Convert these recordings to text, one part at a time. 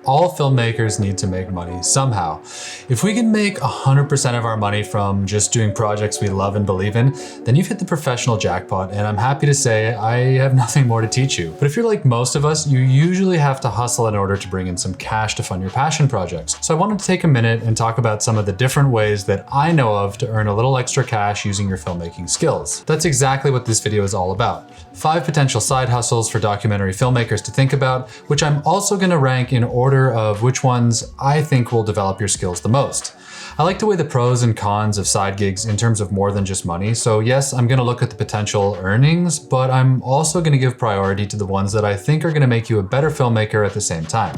All filmmakers need to make money somehow. If we can make 100% of our money from just doing projects we love and believe in, then you've hit the professional jackpot, and I'm happy to say I have nothing more to teach you. But if you're like most of us, you usually have to hustle in order to bring in some cash to fund your passion projects. So I wanted to take a minute and talk about some of the different ways that I know of to earn a little extra cash using your filmmaking skills. That's exactly what this video is all about. 5 potential side hustles for documentary filmmakers to think about, which I'm also going to rank in order of which ones I think will develop your skills the most. I like to weigh the pros and cons of side gigs in terms of more than just money. So yes, I'm going to look at the potential earnings, but I'm also going to give priority to the ones that I think are going to make you a better filmmaker at the same time.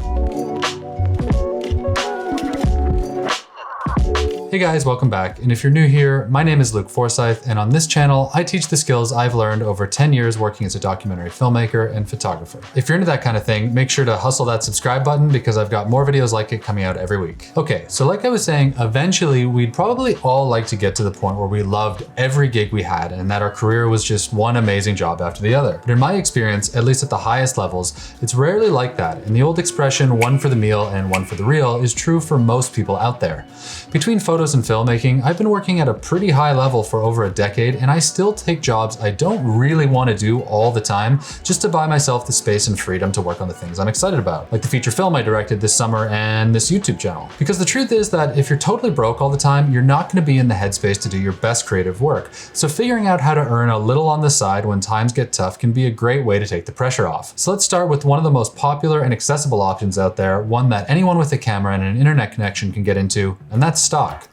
Hey guys, welcome back. And if you're new here, my name is Luke Forsyth, and on this channel, I teach the skills I've learned over 10 years working as a documentary filmmaker and photographer. If you're into that kind of thing, make sure to hustle that subscribe button because I've got more videos like it coming out every week. Okay, so like I was saying, eventually we'd probably all like to get to the point where we loved every gig we had and that our career was just one amazing job after the other. But in my experience, at least at the highest levels, it's rarely like that. And the old expression, one for the meal and one for the real, is true for most people out there. Between photos and filmmaking, I've been working at a pretty high level for over a decade, and I still take jobs I don't really want to do all the time just to buy myself the space and freedom to work on the things I'm excited about, like the feature film I directed this summer and this YouTube channel. Because the truth is that if you're totally broke all the time, you're not going to be in the headspace to do your best creative work. So figuring out how to earn a little on the side when times get tough can be a great way to take the pressure off. So let's start with one of the most popular and accessible options out there, one that anyone with a camera and an internet connection can get into, and that's stock.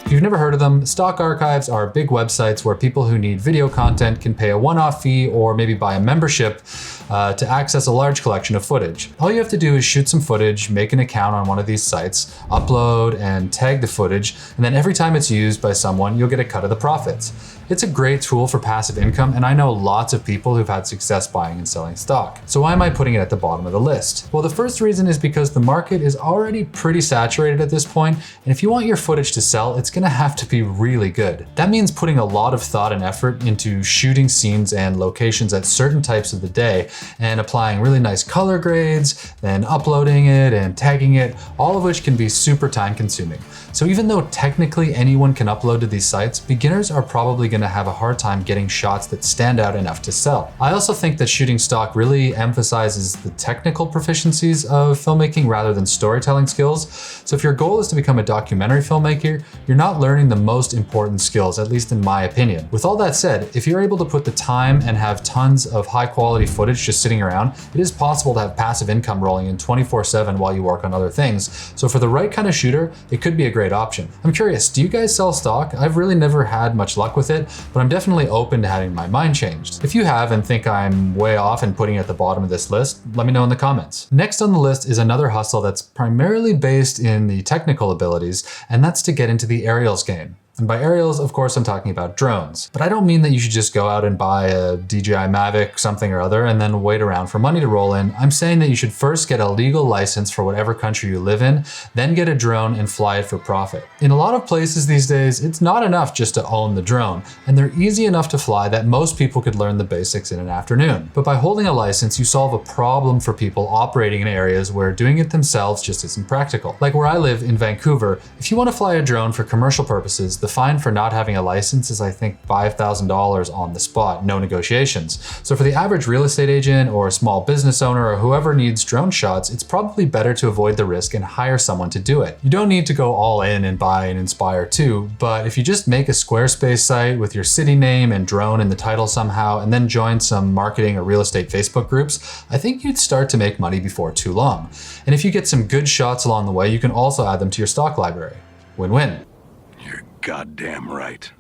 If you've never heard of them, stock archives are big websites where people who need video content can pay a one-off fee or maybe buy a membership to access a large collection of footage. All you have to do is shoot some footage, make an account on one of these sites, upload and tag the footage, and then every time it's used by someone, you'll get a cut of the profits. It's a great tool for passive income, and I know lots of people who've had success buying and selling stock. So why am I putting it at the bottom of the list? Well, the first reason is because the market is already pretty saturated at this point, and if you want your footage to sell, it's gonna have to be really good. That means putting a lot of thought and effort into shooting scenes and locations at certain types of the day, and applying really nice color grades, then uploading it and tagging it, all of which can be super time consuming. So even though technically anyone can upload to these sites, beginners are probably going to have a hard time getting shots that stand out enough to sell. I also think that shooting stock really emphasizes the technical proficiencies of filmmaking rather than storytelling skills. So if your goal is to become a documentary filmmaker, you're not learning the most important skills, at least in my opinion. With all that said, if you're able to put the time and have tons of high quality footage just sitting around, it is possible to have passive income rolling in 24/7 while you work on other things. So for the right kind of shooter, it could be a great option. I'm curious, do you guys sell stock? I've really never had much luck with it, but I'm definitely open to having my mind changed. If you have and think I'm way off and putting it at the bottom of this list, let me know in the comments. Next on the list is another hustle that's primarily based in the technical abilities, and that's to get into the aerials game. And by aerials, of course, I'm talking about drones. But I don't mean that you should just go out and buy a DJI Mavic something or other and then wait around for money to roll in. I'm saying that you should first get a legal license for whatever country you live in, then get a drone and fly it for profit. In a lot of places these days, it's not enough just to own the drone, and they're easy enough to fly that most people could learn the basics in an afternoon. But by holding a license, you solve a problem for people operating in areas where doing it themselves just isn't practical. Like where I live in Vancouver, if you want to fly a drone for commercial purposes, the fine for not having a license is I think $5,000 on the spot, no negotiations. So for the average real estate agent or small business owner or whoever needs drone shots, it's probably better to avoid the risk and hire someone to do it. You don't need to go all in and buy an Inspire 2, but if you just make a Squarespace site with your city name and drone in the title somehow, and then join some marketing or real estate Facebook groups, I think you'd start to make money before too long. And if you get some good shots along the way, you can also add them to your stock library. Win-win. You're goddamn right.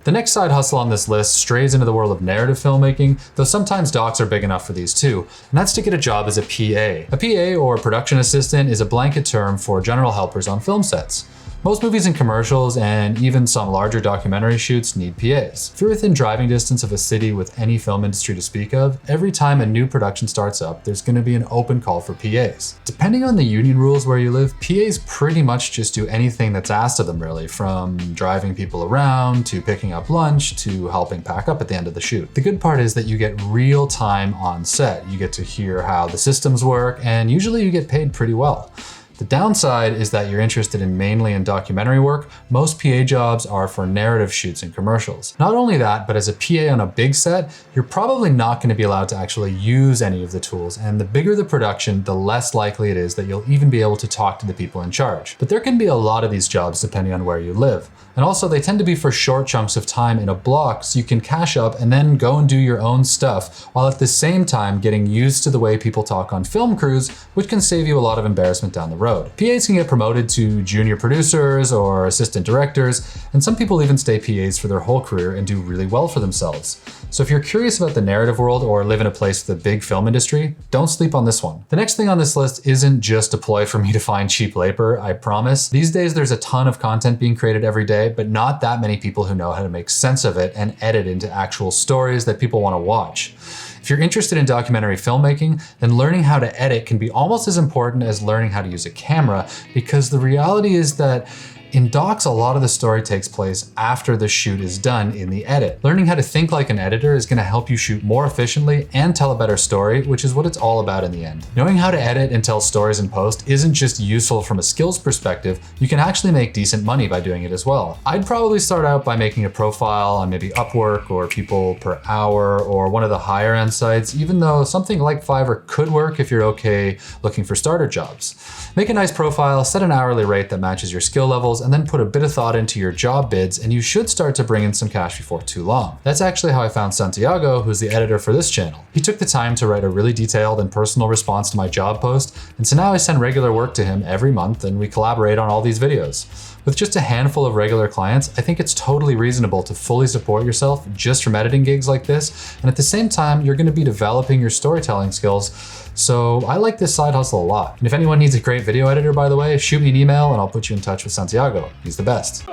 The next side hustle on this list strays into the world of narrative filmmaking, though sometimes docs are big enough for these too, and that's to get a job as a PA. A PA, or production assistant, is a blanket term for general helpers on film sets. Most movies and commercials, and even some larger documentary shoots, need PAs. If you're within driving distance of a city with any film industry to speak of, every time a new production starts up, there's going to be an open call for PAs. Depending on the union rules where you live, PAs pretty much just do anything that's asked of them really, from driving people around, to picking up lunch, to helping pack up at the end of the shoot. The good part is that you get real time on set. You get to hear how the systems work, and usually you get paid pretty well. The downside is that you're interested mainly in documentary work. Most PA jobs are for narrative shoots and commercials. Not only that, but as a PA on a big set, you're probably not going to be allowed to actually use any of the tools, and the bigger the production, the less likely it is that you'll even be able to talk to the people in charge. But there can be a lot of these jobs depending on where you live. And also they tend to be for short chunks of time in a block, so you can cash up and then go and do your own stuff, while at the same time getting used to the way people talk on film crews, which can save you a lot of embarrassment down the road. PAs can get promoted to junior producers or assistant directors, and some people even stay PAs for their whole career and do really well for themselves. So if you're curious about the narrative world or live in a place with a big film industry, don't sleep on this one. The next thing on this list isn't just a ploy for me to find cheap labor, I promise. These days there's a ton of content being created every day, but not that many people who know how to make sense of it and edit into actual stories that people want to watch. If you're interested in documentary filmmaking, then learning how to edit can be almost as important as learning how to use a camera, because the reality is that in docs, a lot of the story takes place after the shoot is done in the edit. Learning how to think like an editor is going to help you shoot more efficiently and tell a better story, which is what it's all about in the end. Knowing how to edit and tell stories in post isn't just useful from a skills perspective, you can actually make decent money by doing it as well. I'd probably start out by making a profile on maybe Upwork or People Per Hour or one of the higher end sites, even though something like Fiverr could work if you're okay looking for starter jobs. Make a nice profile, set an hourly rate that matches your skill levels, and then put a bit of thought into your job bids, and you should start to bring in some cash before too long. That's actually how I found Santiago, who's the editor for this channel. He took the time to write a really detailed and personal response to my job post, and so now I send regular work to him every month and we collaborate on all these videos. With just a handful of regular clients, I think it's totally reasonable to fully support yourself just from editing gigs like this, and at the same time, you're going to be developing your storytelling skills. So I like this side hustle a lot. And if anyone needs a great video editor, by the way, shoot me an email and I'll put you in touch with Santiago. He's the best.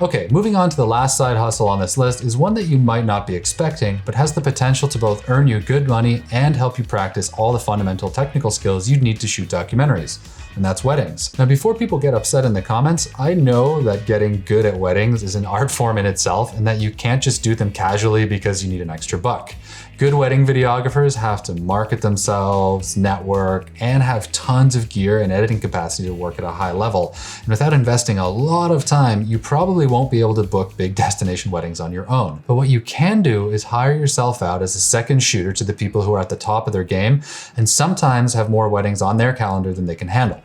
Okay, moving on to the last side hustle on this list is one that you might not be expecting, but has the potential to both earn you good money and help you practice all the fundamental technical skills you'd need to shoot documentaries. And that's weddings. Now, before people get upset in the comments, I know that getting good at weddings is an art form in itself and that you can't just do them casually because you need an extra buck. Good wedding videographers have to market themselves, network, and have tons of gear and editing capacity to work at a high level. And without investing a lot of time, you probably won't be able to book big destination weddings on your own. But what you can do is hire yourself out as a second shooter to the people who are at the top of their game, and sometimes have more weddings on their calendar than they can handle.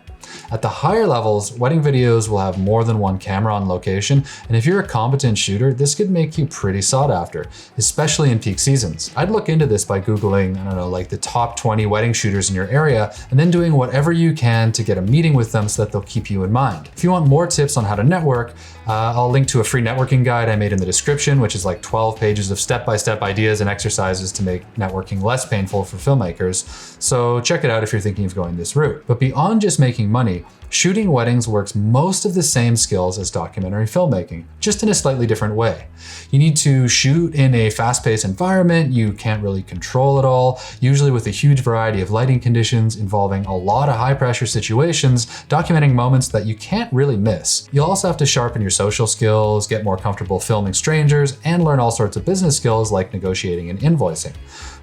At the higher levels, wedding videos will have more than one camera on location, and if you're a competent shooter, this could make you pretty sought after, especially in peak seasons. I'd look into this by Googling, like the top 20 wedding shooters in your area, and then doing whatever you can to get a meeting with them so that they'll keep you in mind. If you want more tips on how to network, I'll link to a free networking guide I made in the description, which is like 12 pages of step-by-step ideas and exercises to make networking less painful for filmmakers. So check it out if you're thinking of going this route. But beyond just making money, shooting weddings works most of the same skills as documentary filmmaking, just in a slightly different way. You need to shoot in a fast-paced environment you can't really control at all, usually with a huge variety of lighting conditions involving a lot of high-pressure situations, documenting moments that you can't really miss. You'll also have to sharpen your social skills, get more comfortable filming strangers, and learn all sorts of business skills like negotiating and invoicing.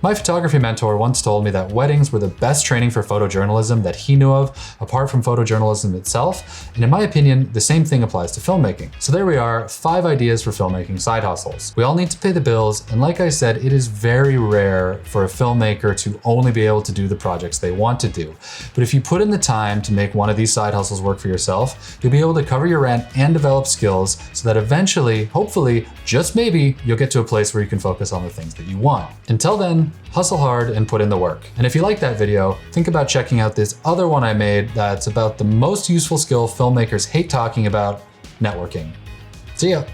My photography mentor once told me that weddings were the best training for photojournalism that he knew of, apart from photojournalism itself, and in my opinion, the same thing applies to filmmaking. So there we are, 5 ideas for filmmaking side hustles. We all need to pay the bills, and like I said, it is very rare for a filmmaker to only be able to do the projects they want to do. But if you put in the time to make one of these side hustles work for yourself, you'll be able to cover your rent and develop skills so that eventually, hopefully, just maybe, you'll get to a place where you can focus on the things that you want. Until then, hustle hard and put in the work. And if you like that video, think about checking out this other one I made that's about the most useful skill filmmakers hate talking about: networking. See ya.